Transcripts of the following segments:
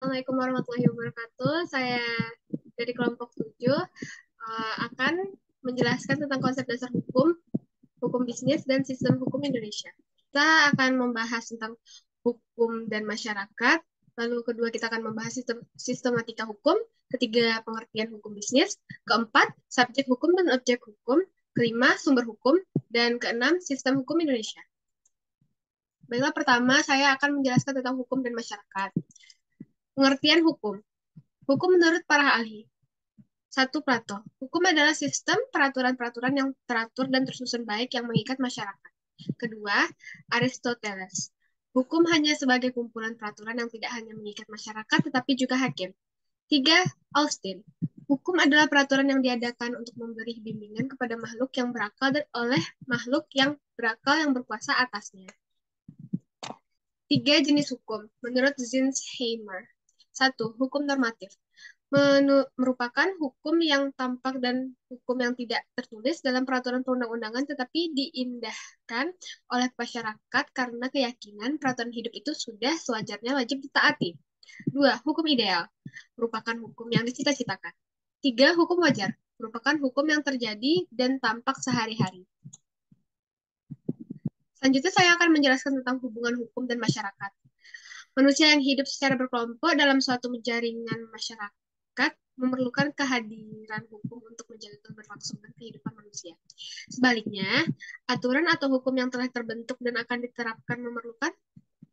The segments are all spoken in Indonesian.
Assalamualaikum warahmatullahi wabarakatuh. Saya dari kelompok 7 akan menjelaskan tentang konsep dasar hukum, hukum bisnis, dan sistem hukum Indonesia. Kita akan membahas tentang hukum dan masyarakat, lalu kedua kita akan membahas sistematika hukum, ketiga pengertian hukum bisnis, keempat subjek hukum dan objek hukum, kelima sumber hukum, dan keenam sistem hukum Indonesia. Baiklah, pertama saya akan menjelaskan tentang hukum dan masyarakat. Pengertian hukum. Hukum menurut para ahli. 1. Plato. Hukum adalah sistem peraturan-peraturan yang teratur dan tersusun baik yang mengikat masyarakat. Kedua, Aristoteles. Hukum hanya sebagai kumpulan peraturan yang tidak hanya mengikat masyarakat tetapi juga hakim. 3. Austin. Hukum adalah peraturan yang diadakan untuk memberi bimbingan kepada makhluk yang berakal dan oleh makhluk yang berakal yang berkuasa atasnya. 3 jenis hukum menurut Zinsheimer. 1. Hukum normatif. Merupakan hukum yang tampak dan hukum yang tidak tertulis dalam peraturan perundang-undangan tetapi diindahkan oleh masyarakat karena keyakinan peraturan hidup itu sudah sewajarnya wajib ditaati. 2. Hukum ideal. Merupakan hukum yang dicita-citakan. 3. Hukum wajar. Merupakan hukum yang terjadi dan tampak sehari-hari. Selanjutnya saya akan menjelaskan tentang hubungan hukum dan masyarakat. Manusia yang hidup secara berkelompok dalam suatu jaringan masyarakat memerlukan kehadiran hukum untuk menjaga keberlangsungan kehidupan manusia. Sebaliknya, aturan atau hukum yang telah terbentuk dan akan diterapkan memerlukan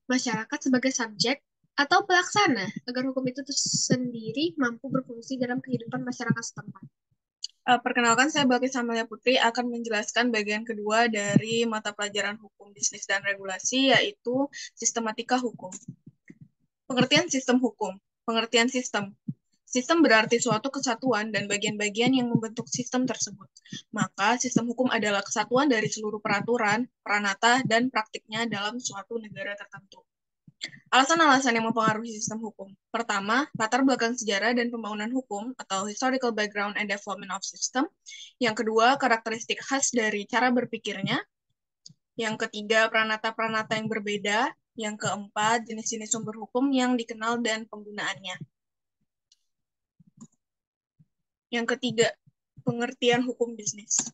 masyarakat sebagai subjek atau pelaksana agar hukum itu sendiri mampu berfungsi dalam kehidupan masyarakat setempat. Perkenalkan, saya Balkis Amelia Putri akan menjelaskan bagian kedua dari mata pelajaran hukum bisnis dan regulasi, yaitu sistematika hukum. Pengertian sistem hukum. Pengertian sistem. Sistem berarti suatu kesatuan dan bagian-bagian yang membentuk sistem tersebut. Maka, sistem hukum adalah kesatuan dari seluruh peraturan, peranata, dan praktiknya dalam suatu negara tertentu. Alasan-alasan yang mempengaruhi sistem hukum. Pertama, latar belakang sejarah dan pembangunan hukum atau historical background and development of system. Yang kedua, karakteristik khas dari cara berpikirnya. Yang ketiga, peranata-peranata yang berbeda. Yang keempat, jenis-jenis sumber hukum yang dikenal dan penggunaannya. Yang ketiga, pengertian hukum bisnis.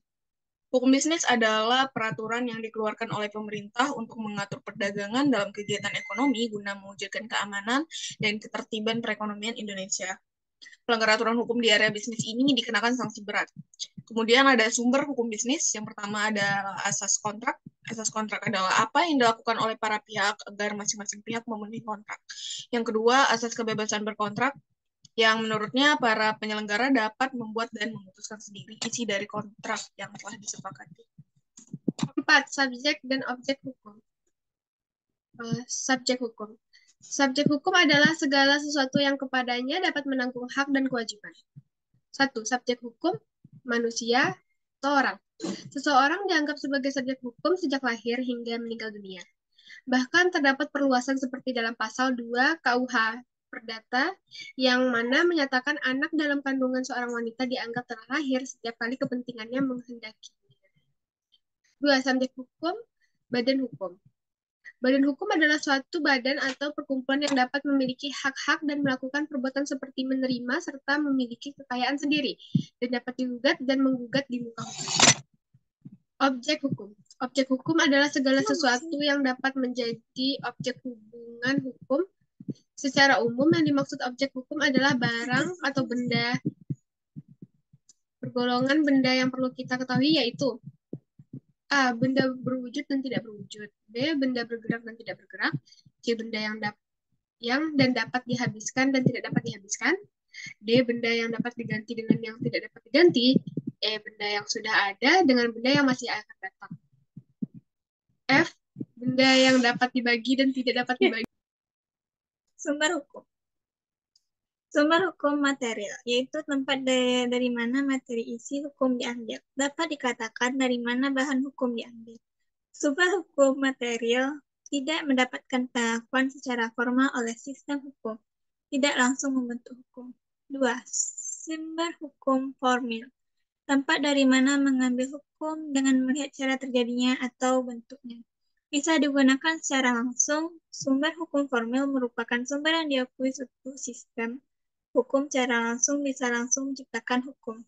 Hukum bisnis adalah peraturan yang dikeluarkan oleh pemerintah untuk mengatur perdagangan dalam kegiatan ekonomi guna mewujudkan keamanan dan ketertiban perekonomian Indonesia. Pelanggar aturan hukum di area bisnis ini dikenakan sanksi berat. Kemudian ada sumber hukum bisnis. Yang pertama ada asas kontrak. Asas kontrak adalah apa yang dilakukan oleh para pihak agar masing-masing pihak memenuhi kontrak. Yang kedua, asas kebebasan berkontrak, yang menurutnya para penyelenggara dapat membuat dan memutuskan sendiri isi dari kontrak yang telah disepakati. 4. Subjek dan objek hukum. Subjek hukum. Subjek hukum adalah segala sesuatu yang kepadanya dapat menanggung hak dan kewajiban. 1. Subjek hukum, manusia atau orang. Seseorang dianggap sebagai subjek hukum sejak lahir hingga meninggal dunia. Bahkan terdapat perluasan seperti dalam pasal 2 KUH Perdata yang mana menyatakan anak dalam kandungan seorang wanita dianggap telah lahir setiap kali kepentingannya menghendakinya. 2. Subjek hukum, badan hukum. Badan hukum adalah suatu badan atau perkumpulan yang dapat memiliki hak-hak dan melakukan perbuatan seperti menerima serta memiliki kekayaan sendiri dan dapat digugat dan menggugat di muka hukum. Objek hukum. Objek hukum adalah segala sesuatu yang dapat menjadi objek hubungan hukum. Secara umum, yang dimaksud objek hukum adalah barang atau benda. Pergolongan benda yang perlu kita ketahui yaitu A. Benda berwujud dan tidak berwujud. B. Benda bergerak dan tidak bergerak. C. Benda yang dan dapat dihabiskan dan tidak dapat dihabiskan. D. Benda yang dapat diganti dengan yang tidak dapat diganti. E. Benda yang sudah ada dengan benda yang masih akan datang. F. Benda yang dapat dibagi dan tidak dapat dibagi. Sumber hukum. Sumber hukum material, yaitu tempat dari mana materi isi hukum diambil. Dapat dikatakan dari mana bahan hukum diambil. Sumber hukum material tidak mendapatkan pengakuan secara formal oleh sistem hukum, tidak langsung membentuk hukum. 2. Sumber hukum formil. Tempat dari mana mengambil hukum dengan melihat cara terjadinya atau bentuknya. bisa digunakan secara langsung. Sumber hukum formil merupakan sumber yang diakui suatu sistem hukum secara langsung bisa langsung menciptakan hukum.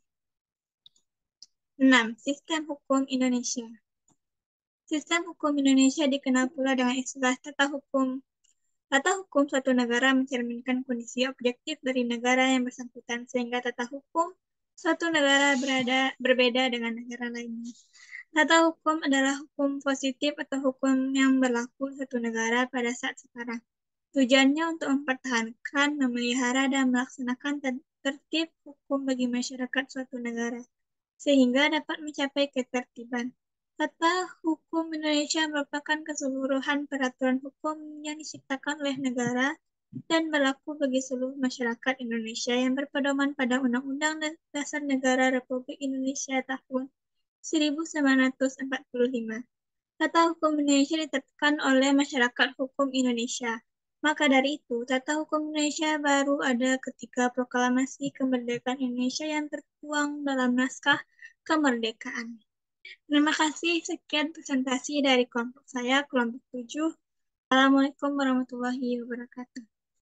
6. Sistem hukum Indonesia. Sistem hukum Indonesia dikenal pula dengan istilah tata hukum. Tata hukum suatu negara mencerminkan kondisi objektif dari negara yang bersangkutan, sehingga tata hukum suatu negara berbeda dengan negara lainnya. Tata hukum adalah hukum positif atau hukum yang berlaku suatu negara pada saat sekarang. Tujuannya untuk mempertahankan, memelihara, dan melaksanakan tertib hukum bagi masyarakat suatu negara, sehingga dapat mencapai ketertiban. Tata hukum Indonesia merupakan keseluruhan peraturan hukum yang diciptakan oleh negara dan berlaku bagi seluruh masyarakat Indonesia yang berpedoman pada Undang-Undang Dasar Negara Republik Indonesia tahun 1945. Tata hukum Indonesia ditetapkan oleh masyarakat hukum Indonesia. Maka dari itu, tata hukum Indonesia baru ada ketika proklamasi kemerdekaan Indonesia yang tertuang dalam naskah kemerdekaan. Terima kasih, sekian presentasi dari kelompok saya, kelompok 7. Assalamualaikum warahmatullahi wabarakatuh.